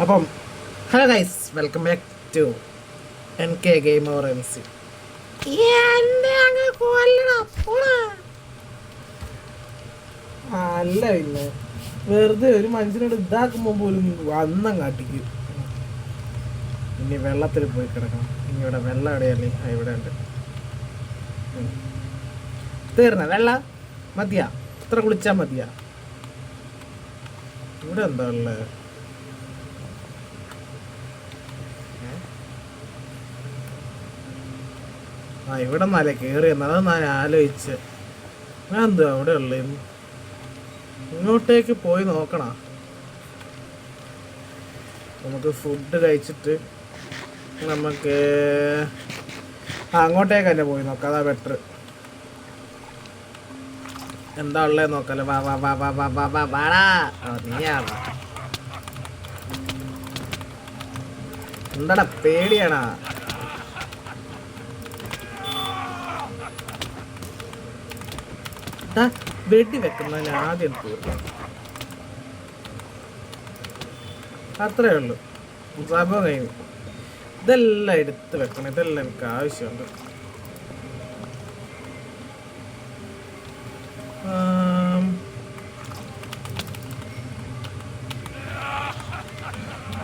അപ്പം hello guys, welcome back to NK Gamer MC. അല്ല പിന്നെ വെറുതെ ഒരു മനുഷ്യനോട് ഇതാക്കുമ്പോൾ പോലും അന്നം കാട്ടിക്കും. ഇനി വെള്ളത്തിൽ പോയി കിടക്കണം. ഇനി ഇവിടെ വെള്ളം എവിടെയല്ലേ? ഇവിടെ ഉണ്ട്. തീർന്ന വെള്ളം മതിയാ? ഇത്ര കുളിച്ചാൽ മതിയാ? ഇവിടെ എന്താ ഉള്ളത്? ഇവിടെ നിന്നല്ലേ കയറി എന്നത് ഞാൻ ആലോചിച്ച്. ഞാൻ എന്താ അവിടെ ഉള്ളത്? ഇങ്ങോട്ടേക്ക് പോയി നോക്കണ. നമുക്ക് ഫുഡ് കഴിച്ചിട്ട് നമുക്ക് അങ്ങോട്ടേക്ക് തന്നെ പോയി നോക്കാം, അതാ ബെറ്റർ. എന്താ ഉള്ളത് നോക്കാലോ. വാ വാ വാ വാ വാ വാ വാ വാടാ. നീയാണോ? എന്താടാ പേടിയാണാ? വെടി വെക്കുന്നതിന് ആദ്യം തീർന്നു. അത്രേ ഉള്ളൂ, സംഭവം കഴിഞ്ഞു. ഇതെല്ലാം എടുത്ത് വെക്കണം. ഇതെല്ലാം എനിക്ക് ആവശ്യമുണ്ട്.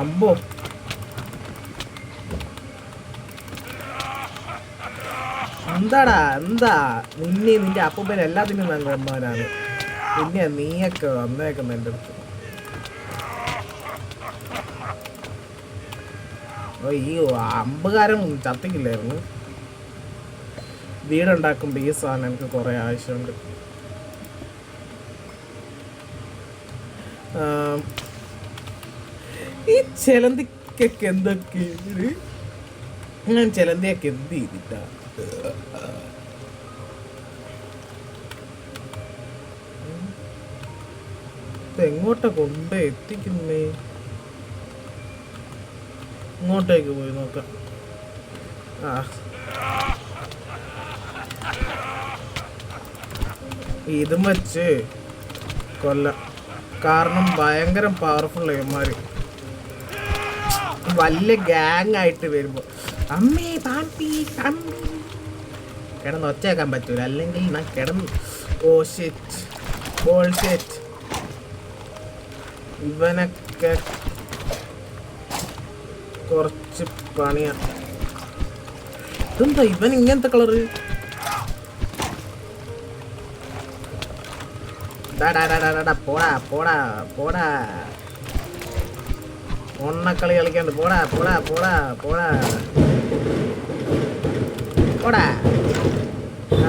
അമ്പോ, എന്താടാ എന്താ നിന്റെ അപ്പൂപ്പൻ എല്ലാത്തിനും ഞാൻ കൊന്നവനാണ്. പിന്നെ നീയൊക്കെ വന്നേക്കുന്ന എൻ്റെ അടുത്ത്. ഈ അമ്പുകാരൻ ചത്തിക്കില്ലായിരുന്നു. വീടുണ്ടാക്കുമ്പോൾ ഈ സാധനം എനിക്ക് കുറേ ആവശ്യമുണ്ട്. ഈ ചെലന്തിക്കൊക്കെ എന്തൊക്കെ ഞാൻ ചെലന്തിയൊക്കെ എന്ത് ചെയ്തിട്ടാ? എങ്ങോട്ടാ കൊണ്ട് എത്തിക്കുന്നേ? ഇങ്ങോട്ടേക്ക് പോയി നോക്കാം. ഇതും വെച്ച് കൊല്ലാം. കാരണം ഭയങ്കര പവർഫുൾ ഇവന്മാര് വലിയ ഗ്യാങ് ആയിട്ട് വരുമ്പോ അമ്മേ പാമ്പി പാമ്പി കിടന്ന് ഒച്ചയാക്കാൻ പറ്റൂല, അല്ലെങ്കിൽ ഞാൻ കിടന്നു. Oh shit, all shit. ഇവനൊക്കെ കുറച്ച് പണിയാ. ഇതെന്താ ഇവൻ ഇങ്ങനത്തെ കളറ്? പോടാ പോടാ പോടാ, ഒണ്ണക്കളി കളിക്കാണ്ട് പോടാ പോടാ പോടാ പോടാ പോടാ.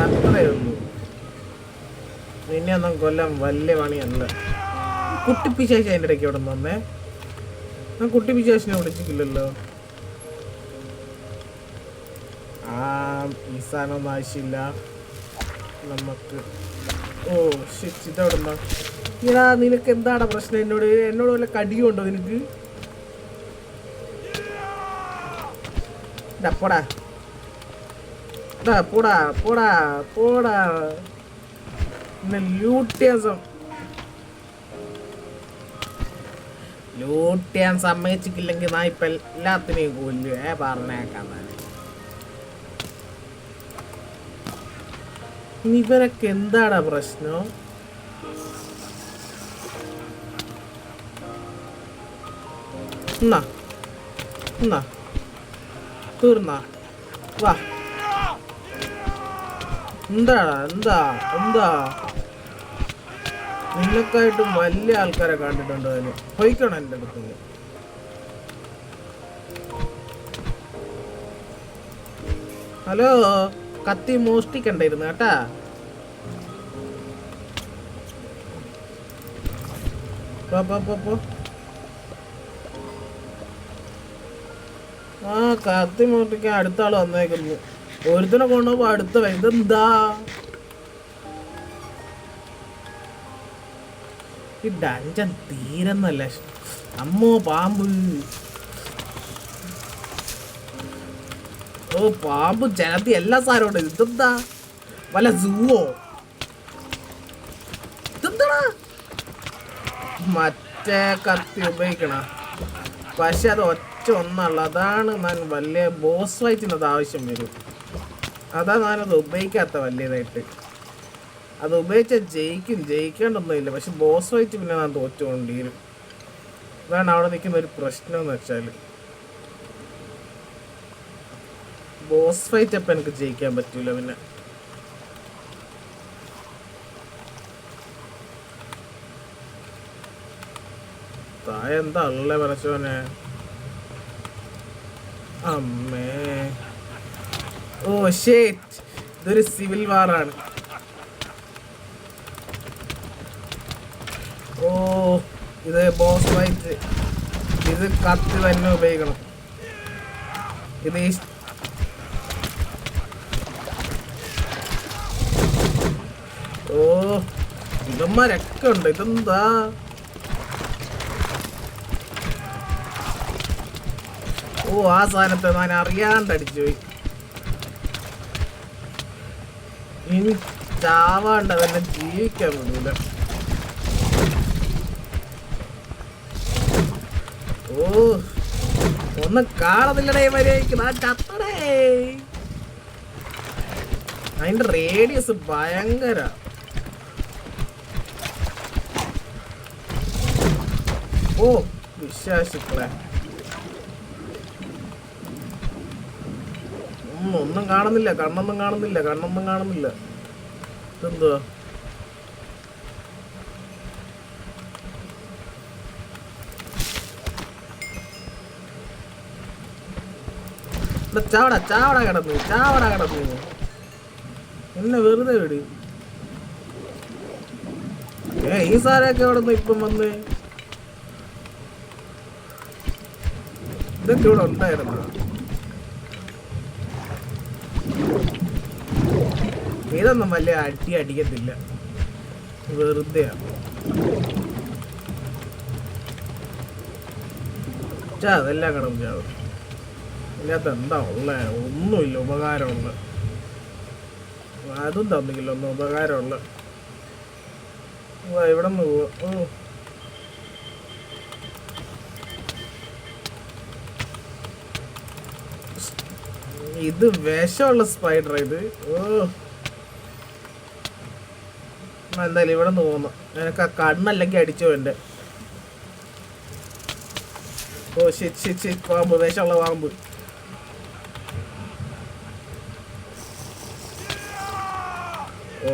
അത്രേ ഉള്ളൂ. നിന്നെ ഒന്നും കൊല്ലം വലിയ പണിയല്ല. കുട്ടിപ്പിശാശി അതിൻ്റെ ഇടയ്ക്ക് അവിടെ നിന്ന് വന്നേ. ഞാൻ കുട്ടിപ്പിശാശിനെ വിളിച്ചിട്ടില്ലല്ലോ. ഈ സാധനമൊന്നും ആവശ്യമില്ല നമുക്ക്. ഓ ശരി, ഇതവിടെ നിന്നാ. ഇടാ, നിനക്ക് എന്താണ് പ്രശ്നം? എന്നോട് വല്ല കടിയുണ്ടോ നിനക്ക്? പോടാ പോടാ പോടാ പോടാ. പിന്നെ ലൂട്ടിയാൻ സമ്മതിച്ചിട്ടില്ലെങ്കിൽ ഞാൻ ഇപ്പം എല്ലാത്തിനെയും കൊല്ലു. പറഞ്ഞേക്കാൻ തന്നെ. ഇവരൊക്കെ എന്താടാ പ്രശ്നം? എന്നാ എന്നാ തീർന്നാ? വാ. എന്താടാ എന്താ എന്താ? നിനക്കായിട്ടും വലിയ ആൾക്കാരെ കണ്ടിട്ടുണ്ടോ? അതിന് പോയിക്കണം എൻ്റെ അടുത്ത്. ഹലോ, കത്തി മോഷ്ടിക്കണ്ടായിരുന്നു കേട്ടാ. കത്തി മോഷ്ടിക്കാൻ അടുത്ത ആള് വന്നേക്കുന്നു. ഒരുത്തനെ കൊണ്ടുപോകുമ്പോ അടുത്ത ഇതെന്താ? ഈ ഡഞ്ചൻ തീരെന്നല്ല. അമ്മോ പാമ്പ്. ഓ പാമ്പ് ജനത്തി എല്ലാ സാധനവും ഉണ്ട്. ഇതെന്താ വല്ല സൂവോ? ഇതെന്താ മറ്റേ കത്തി ഉപയോഗിക്കണ? പക്ഷെ അത് ഒറ്റ ഒന്നല്ല, അതാണ് ഞാൻ വലിയ ബോസ് ഫൈറ്റിന് അത് ആവശ്യം വരും. അതാ ഞാനത് ഉപയോഗിക്കാത്ത വലിയതായിട്ട്. അത് ഉപയോഗിച്ചാൽ ജയിക്കേണ്ടൊന്നുമില്ല. പക്ഷെ ബോസ് ഫൈറ്റ് പിന്നെ ഞാൻ തോറ്റുകൊണ്ടിരും. അതാണ് അവിടെ നിൽക്കുന്ന ഒരു പ്രശ്നം എന്ന് വെച്ചാൽ, ബോസ് ഫൈറ്റ് അപ്പം എനിക്ക് ജയിക്കാൻ പറ്റൂല. പിന്നെ എന്താ ഉള്ളേ പറച്ചോനെ, അമ്മേ. ഓ ഷേറ്റ്, ഇതൊരു സിവിൽ വാറാണ്. ഓ ഇത് ബോസ് ഫൈറ്റ്, ഇത് കത്തി തന്നെ ഉപയോഗിക്കണം. ഇത് ഓ ഇതന്മാരൊക്കെ ഉണ്ട്. ഇതെന്താ? ഓ ആ സാധനത്തെ ഞാൻ അറിയാണ്ട് അടിച്ചു പോയി. ഇനി ചാവാണ്ട് അതെന്നെ ജീവിക്കാൻ പറ്റൂല. ഓ ഒന്നും കാണുന്നില്ലടേ മര്യാദയ്ക്ക്, ഞാൻ ചത്തടേ. അതിന്റെ റേഡിയസ് ഭയങ്കര. ഓ വിശ്വാസിക്കളെ, ഒന്നും കാണുന്നില്ല, കണ്ണൊന്നും കാണുന്നില്ല. ഇതെന്തുവാ? ചാവട കിടന്നു എന്നെ വെറുതെ വിട്. ഈ സാരൊക്കെ അവിടെ നിന്ന് ഇപ്പം വന്ന് ഇതൊക്കെ ഇവിടെ ഉണ്ടായിരുന്നു. ഇതൊന്നും വലിയ അടിക്കത്തില്ല, വെറുതെയാ. അതെല്ലാം കിടന്നു ചാവും. ഇതിനകത്ത് എന്താ ഉള്ളേ? ഒന്നുമില്ല ഉപകാരമുള്ള. അതും തന്നില്ല ഒന്നും ഉപകാരമുള്ള. ഇവിടെ നിന്ന് പോവാ. ഇത് വിഷമുള്ള സ്പൈഡർ ഇത്. എന്തായാലും ഇവിടെ നിന്ന് പോന്നു. എനിക്ക് ആ കണ്ണല്ലെങ്കിൽ അടിച്ചോ എൻ്റെ. ഓ ശരി പാമ്പ്, വിഷമുള്ള പാമ്പ്. ഓ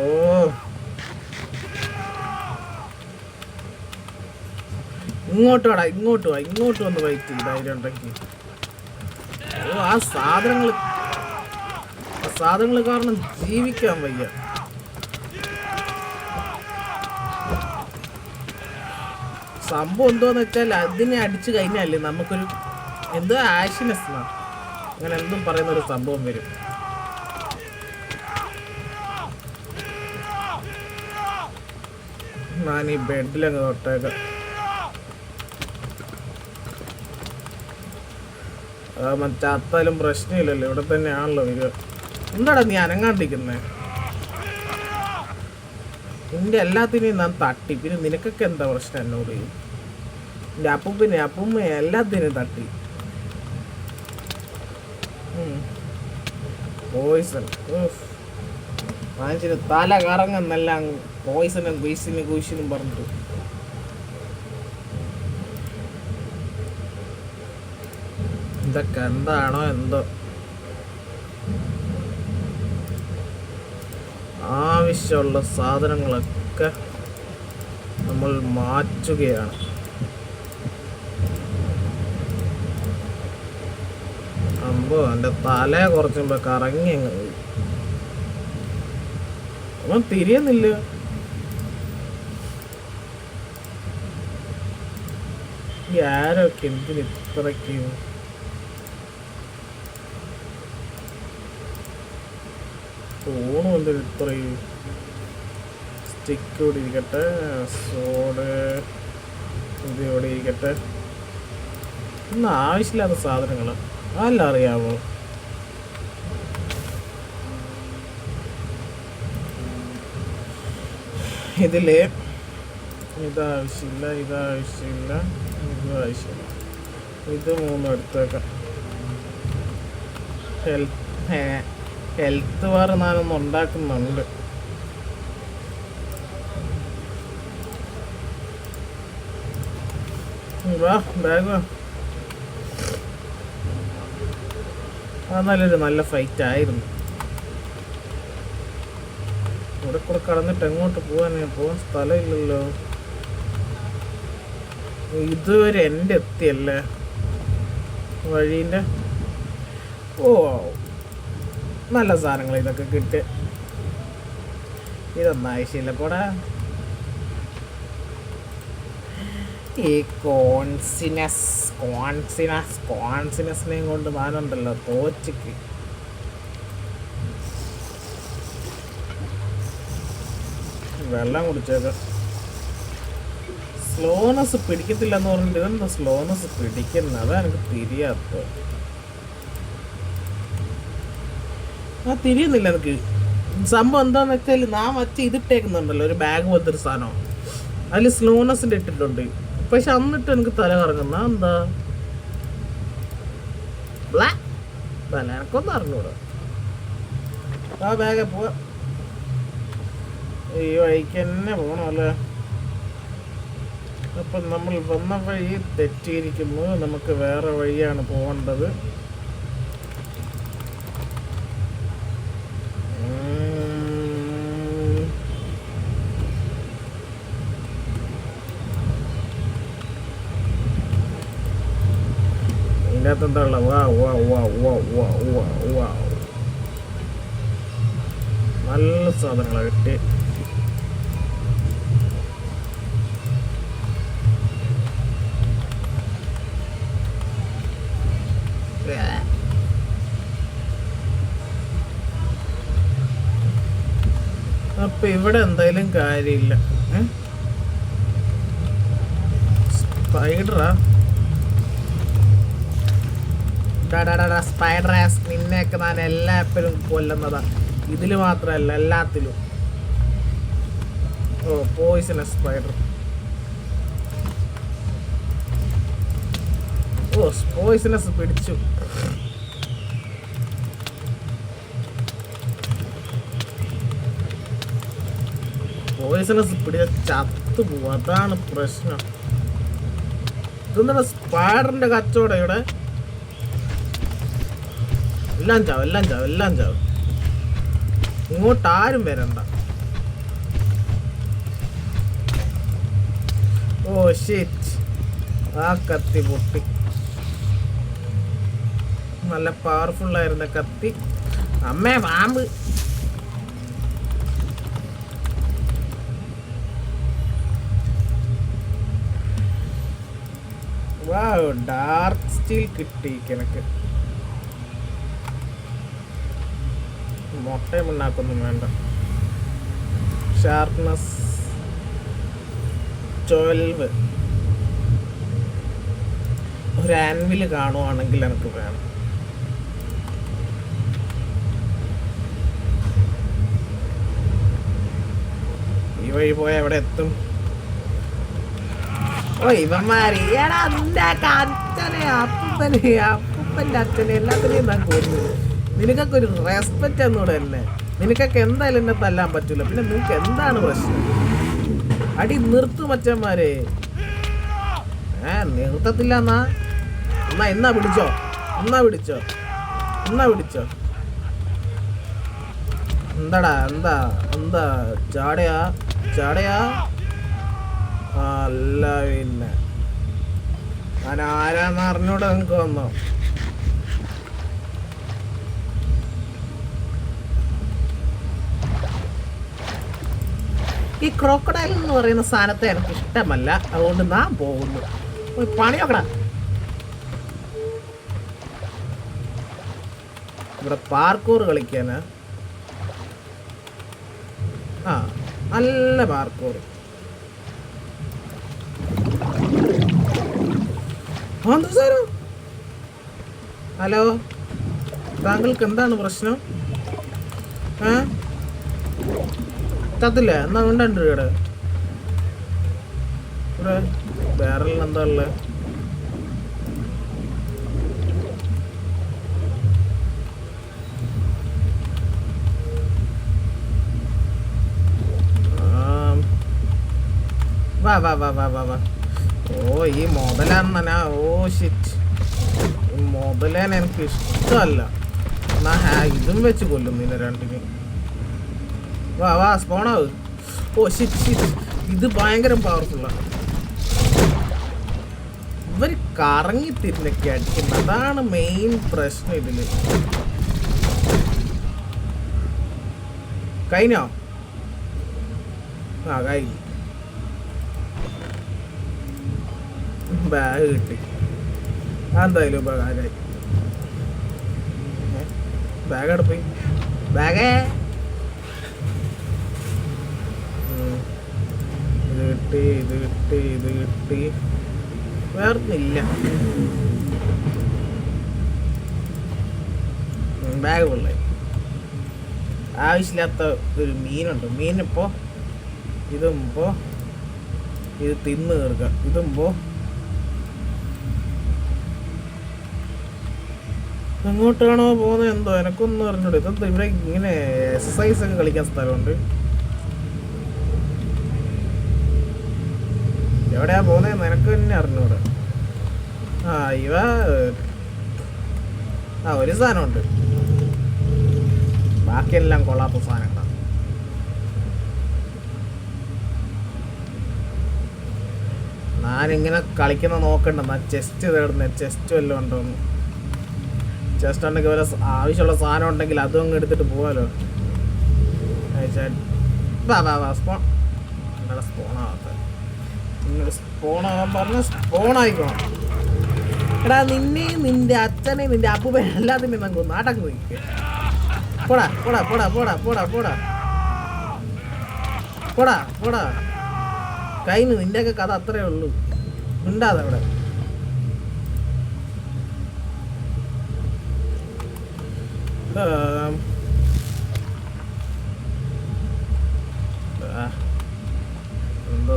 ഇങ്ങോട്ട് വാ, ഇങ്ങോട്ട് വന്ന് വൈറ്റ് ധൈര്യം ഉണ്ടെങ്കിൽ. ഓ ആ സാധനങ്ങൾ കാരണം ജീവിക്കാൻ വയ്യ. സംഭവം എന്തോന്ന് വെച്ചാൽ അതിനെ അടിച്ചു കഴിഞ്ഞാല് നമുക്കൊരു എന്തോ ആഷിനെസ് അങ്ങനെ എന്തും പറയുന്നൊരു സംഭവം വരും. ഞാൻ ഈ ബെഡിലങ്ങ് തൊട്ടേക്കാം. ചത്താലും പ്രശ്നമില്ലല്ലോ, ഇവിടെ തന്നെയാണല്ലോ വരിക. എന്താടാ നീ അനങ്ങാണ്ടിരിക്കുന്നേ? നിന്റെ എല്ലാത്തിനെയും ഞാൻ തട്ടി. പിന്നെ നിനക്കൊക്കെ എന്താ പ്രശ്നം എന്നോട്? എൻ്റെ അപ്പൂമ്മ എല്ലാത്തിനെയും തട്ടി. പോയിസൺ വാങ്ങിച്ചിട്ട് തല കറങ്ങുന്നെല്ലാം പോയിസനും കുയിസിനും പറഞ്ഞിട്ട്. ഇതൊക്കെ എന്താണോ എന്തോ. ആവശ്യമുള്ള സാധനങ്ങളൊക്കെ നമ്മൾ മാറ്റുകയാണ്. അമ്പോ എൻ്റെ തല കുറച്ചുമ്പോ കറങ്ങി അങ്ങ് പോയി. അവൻ തിരിയുന്നില്ല. ഈ ആരൊക്കെ എന്തിന് ഇത്രയ്ക്ക് ഫോണും എന്തിന് ഇത്രയും? സ്റ്റിക്ക് ഇവിടെ ഇരിക്കട്ടെ, സോഡ് ഇത് ഇവിടെ ഇരിക്കട്ടെ. ഒന്നും ആവശ്യമില്ലാത്ത സാധനങ്ങൾ അല്ല, അറിയാമോ? ഇതില് ഇതാവശ്യമില്ല. ഇത് 3 എടുത്തേക്കാം. ഹെൽത്ത് ബാർ ഞാനൊന്ന് ഉണ്ടാക്കുന്നുണ്ട്. വാ ബാഗ് വാ. അത് നല്ല ഫൈറ്റ് ആയിരുന്നു. ഇവിടെ കൂടെ കടന്നിട്ട് എങ്ങോട്ട് പോകാൻ സ്ഥലമില്ലല്ലോ. ഇതുവരെ എൻ്റെ എത്തിയല്ലേ വഴീൻ്റെ. ഓ നല്ല സാധനങ്ങൾ ഇതൊക്കെ കിട്ടി. ഇതൊന്നും ആവശ്യമില്ല പോടാ. ഈ കോൺസിനസിനെയും കൊണ്ട് ഞാനുണ്ടല്ലോ തോച്ചിക്ക്. വെള്ളം കുടിച്ചേക്കാം. സ്ലോനെസ് പിടിക്കത്തില്ല എന്ന് പറഞ്ഞിട്ട് ഇതെന്താ സ്ലോനെസ് പിടിക്കുന്നത്? അതാ എനിക്ക് തിരിയാത്ത. തിരിയുന്നില്ല എനിക്ക്. സംഭവം എന്താന്ന് വെച്ചാൽ ഞാൻ ഇതിട്ടേക്കുന്നുണ്ടല്ലോ ഒരു ബാഗ് പോലത്തെ ഒരു സാധനം. അതിൽ സ്ലോനെസ്സിൻ്റെ ഇട്ടിട്ടുണ്ട്. പക്ഷെ എന്നിട്ട് എനിക്ക് തല കറങ്ങുന്ന എന്താ എനക്കൊന്നും അറിഞ്ഞൂടാ. ആ ബാഗെ പോവാ. ഈ വഴിക്ക് തന്നെ പോകണമല്ലേ. അപ്പം നമ്മൾ വന്ന വഴി തെറ്റിയിരിക്കുന്നു. നമുക്ക് വേറെ വഴിയാണ് പോകേണ്ടത്. ഇതിനകത്ത് എന്താ ഉള്ള? നല്ല സാധനങ്ങളാണ് കിട്ടി. അപ്പൊ ഇവിടെ എന്തായാലും കാര്യമില്ല. സ്പൈഡറാ? സ്പൈഡറാസ് നിന്നെയൊക്കെ ഞാൻ എല്ലാപ്പോഴും കൊല്ലുന്നതാ. ഇതിൽ മാത്രമല്ല എല്ലാത്തിലും. ഓ പോയിസണസ് സ്പൈഡർ. ഓ പോയിസണസ് പിടിച്ചു. പോയിസണസ് പിടിച്ച ചത്തു പോവും. അതാണ് പ്രശ്നം. ഇതെന്താണ് സ്പൈഡറിന്റെ കച്ചവടം ഇവിടെ? എല്ലാം ചാവും. ഇങ്ങോട്ട് ആരും വരണ്ട. Oh shit. ആ കത്തി പൊട്ടി. നല്ല പവർഫുൾ ആയിരുന്ന കത്തി. അമ്മേ പാമ്പ്. ഡാർക്ക് സ്റ്റീൽ കിട്ടി എനിക്ക്. മുട്ടയും ഉണ്ടാക്കൊന്നും വേണ്ട. ഷാർപ്നെസ് 12. ഒരു ആൻവിൽ കാണുവാണെങ്കിൽ എനിക്ക് വേണം. ഈ വഴി പോയാൽ എവിടെ എത്തും? ഓ ഇവന്മാര് അപ്പൂപ്പൻ്റെ അച്ഛനെ എല്ലാത്തിനെയും ഞാൻ കൊല്ലുന്നു. നിനക്കൊക്കെ ഒരു റെസ്പെക്റ്റ് എന്നൂടെ അല്ലേ? നിനക്കൊക്കെ എന്തായാലും എന്നെ തല്ലാൻ പറ്റൂല. പിന്നെ നിനക്ക് എന്താണ് പ്രശ്നം? അടി നിർത്തും മച്ചന്മാരെ. നിർത്തത്തില്ല. എന്നാ പിടിച്ചോ. എന്താടാ എന്താ ചാടയാ? അല്ല പിന്നെ ഞാൻ ആരാന്ന് അറിഞ്ഞൂടെ നിനക്ക് വന്നോ? ഈ ക്രോക്കഡൈൽ എന്ന് പറയുന്ന സാധനത്തെ എനിക്ക് ഇഷ്ടമല്ല. അതുകൊണ്ട് ഞാൻ പോകുന്നു. പണിയോക്കടാ. ഇവിടെ പാർക്കൂർ കളിക്കാന്. നല്ല പാർക്കൂർ. ഹലോ, താങ്കൾക്ക് എന്താണ് പ്രശ്നം? ചത്തില്ലേ? എന്നാ വേണ്ടണ്ട് ഇവിടെ വേറെ എന്താ ഉള്ളത്? വാ വാ വാ വാ വാ വാ. ഓ ഈ മുതലാണെന്നാ. ഓ ഷിറ്റ്, ഈ മുതലേനെ എനിക്ക് ഇഷ്ടമല്ല. എന്നാ ഇതും വെച്ച് കൊല്ലും നിന്നെ രണ്ടിന്. വാ വാ സ്പോണാവ്. ഓ ഷിറ്റ് ഷിറ്റ്, ഇത് ഭയങ്കര പവർഫുള്ളാണ്. ഇവർ കറങ്ങി തിരിഞ്ഞൊക്കെ അടിക്കുന്നത്, അതാണ് മെയിൻ പ്രശ്നം ഇതില്. കഴിഞ്ഞോ? ആ കഴിഞ്ഞു. ബാഗ് കിട്ടി, എന്തായാലും ഉപകാരമായി. ബാഗ് എടുപ്പി, ബാഗേ ഇത് കിട്ടി, ഇത് കിട്ടി, ഇത് കിട്ടി. വേറൊന്നില്ല. ബാഗ് പിള്ളേ. ആവശ്യമില്ലാത്ത ഒരു മീനുണ്ട്. മീനിപ്പോൾ ഇതുമ്പോൾ ഇത് തിന്ന് തീർക്കുക. ഇതുമ്പോൾ എങ്ങോട്ടാണോ പോകുന്നത് എന്തോ എനക്കൊന്നും അറിഞ്ഞൂടെ. ഇതെന്തോ ഇവിടെ ഇങ്ങനെ എക്സസൈസ് ഒക്കെ കളിക്കാൻ സ്ഥലമുണ്ട്. എവിടെയാ പോകുന്നത് നിനക്ക് തന്നെ അറിഞ്ഞൂടെ. ആ ഇവ ഒരു സാധനമുണ്ട്, ബാക്കിയെല്ലാം കൊള്ളാത്ത സാധനങ്ങളാണ്. ഞാനിങ്ങനെ കളിക്കുന്ന നോക്കണ്ടെന്നാ ചെസ്റ്റ് തേടുന്ന. ചെസ്റ്റ് വല്ലതും ഉണ്ടോന്ന്. ചെസ്റ്റ് ഉണ്ടെങ്കിൽ വല്ല ആവശ്യമുള്ള സാധനം ഉണ്ടെങ്കിൽ അതും അങ്ങ് എടുത്തിട്ട് പോവാലോ. സ്പോണാവാൻ പറഞ്ഞ സ്പോണായിക്കോണം. എടാ നിന്നെയും നിന്റെ അച്ഛനെയും നിന്റെ അപ്പൂപ്പനെ എല്ലാത്തിനും നമുക്ക് നാട്ടക്ക് നിൽക്കുക. പോടാ പോടാ പോടാ പോടാ പോടാ പോടാ പോടാ പോടാ. കഴിഞ്ഞു നിന്റെയൊക്കെ കഥ അത്രേ ഉള്ളൂ. ഉണ്ടാതെ അവിടെ. എന്തോ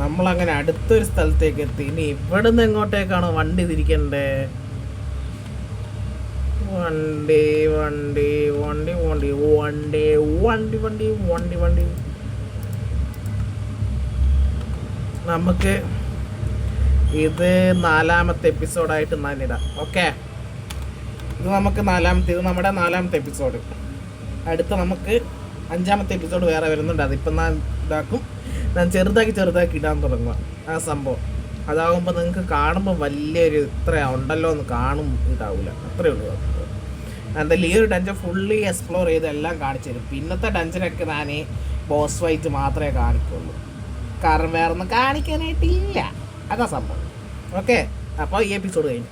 നമ്മളങ്ങനെ അടുത്തൊരു സ്ഥലത്തേക്ക് എത്തി. ഇനി ഇവിടുന്ന് എങ്ങോട്ടേക്കാണോ വണ്ടി തിരിക്കണ്ടേ? വണ്ടി വണ്ടി വണ്ടി വണ്ടി വണ്ടി വണ്ടി വണ്ടി വണ്ടി വണ്ടി. നമുക്ക് ഇത് 4ാമത്തെ എപ്പിസോഡായിട്ട് ഞാനിടാം. ഓക്കെ, ഇത് നമുക്ക് ഇത് നമ്മുടെ 4ാമത്തെ എപ്പിസോഡ്. അടുത്ത നമുക്ക് 5ാമത്തെ എപ്പിസോഡ് വേറെ വരുന്നുണ്ട്. അതിപ്പം ഞാൻ ഇതാക്കും. ഞാൻ ചെറുതാക്കി ഇടാൻ തുടങ്ങുക ആ സംഭവം. അതാകുമ്പോൾ നിങ്ങൾക്ക് കാണുമ്പോൾ വലിയൊരു ഇത്ര ഉണ്ടല്ലോ എന്ന് കാണും ഇതാവില്ല. അത്രയേ ഉള്ളൂ. എന്തായാലും ഈ ഒരു ഡഞ്ചൻ ഫുള്ളി എക്സ്പ്ലോർ ചെയ്ത് എല്ലാം കാണിച്ചു തരും. പിന്നത്തെ ഡഞ്ചനൊക്കെ ഞാൻ ബോസ് ഫൈറ്റ് മാത്രമേ കാണിക്കുള്ളൂ. കാരണം വേറെ ഒന്നും കാണിക്കാനായിട്ടില്ല. അതാ സംഭവം. ഓക്കെ, അപ്പോൾ ഈ എപ്പിസോഡ് കഴിഞ്ഞു.